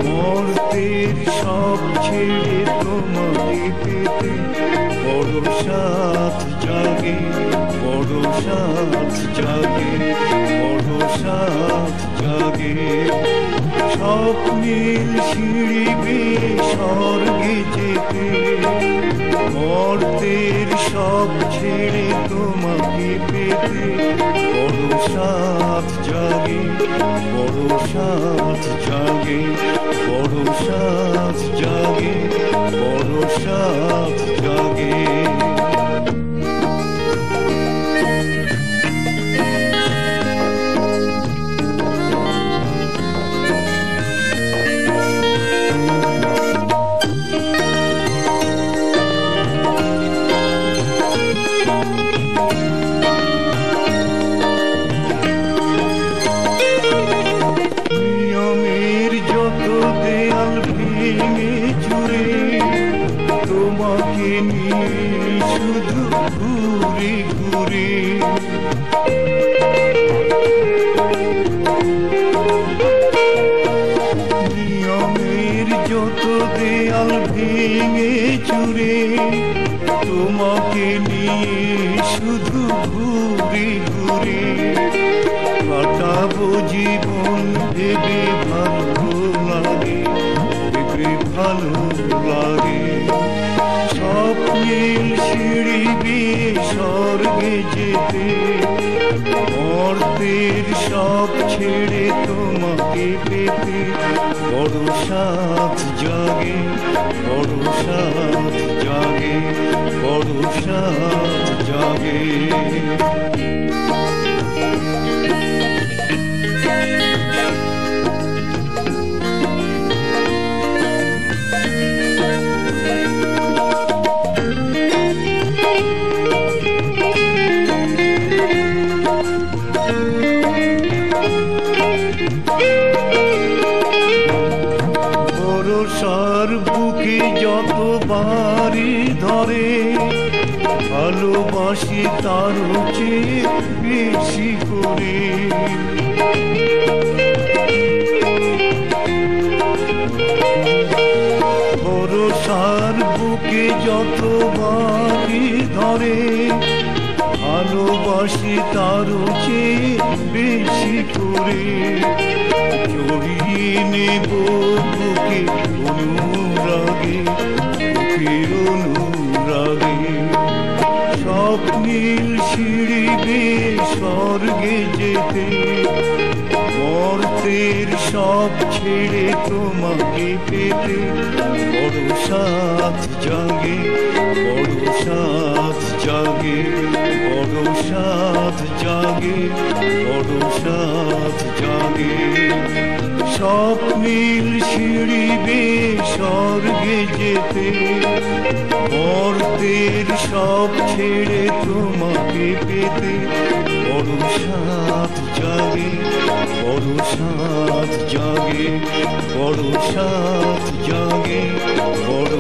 মর্তের সব ছেড়ে তোমাকে পেতে বড় সাথ জাগে, বড় সাথ জাগে, বড় সাথ জাগে। স্বপ্নের সিঁড়ি বেয়ে স্বর্গে যেতে মর্তের সব ছেড়ে তোমাকে পেতে বড় সাথ জাগে, বড় সাথ জাগে, বড় সাথ জাগে, বড় সাথ জাগে। তোমাকে নিয়ে শুধু ঘুরে ঘুরে নিয়মের যত দেয়াল ভেঙে চুরে তোমাকে নিয়ে শুধু ঘুরে ঘুরে কাটাবো জীবন ভেবে ভালো লাগে, ভেবে ভালো লাগে। স্বপ্নের সিঁড়ি বেয়ে স্বর্গে যেতে মর্তের সব ছেড়ে তোমাকে পেতে বড় সাথ জাগে, বড় সাথ জাগে, বড় সাথ জাগে। ভরসার বুকে যত বাড়ি ধরে ভালোবাসি তার চেয়ে বেশি করে। ভরসার বুকে যত বাড়ি ধরে ভালোবাসি তার চেয়ে বেশি করে। জড়িয়ে নেব বুকে অনুরাগে, বুকে অনুরাগে। স্বপ্নের সিঁড়ি বেয়ে স্বর্গে যেতে মর্তের সব ছেড়ে তোমাকে পেতে বড় সাথ জাগে, বড় সাথ জাগে, বড় সাথ জাগে, বড় সাথ জাগে। স্বপ্নের সিঁড়ি বেয়ে স্বর্গে যেতে মর্তের সব ছেড়ে তোমাকে পেতে বড় সাথ জাগে, বড় সাথ জাগে, বড় সাথ জাগে, বড়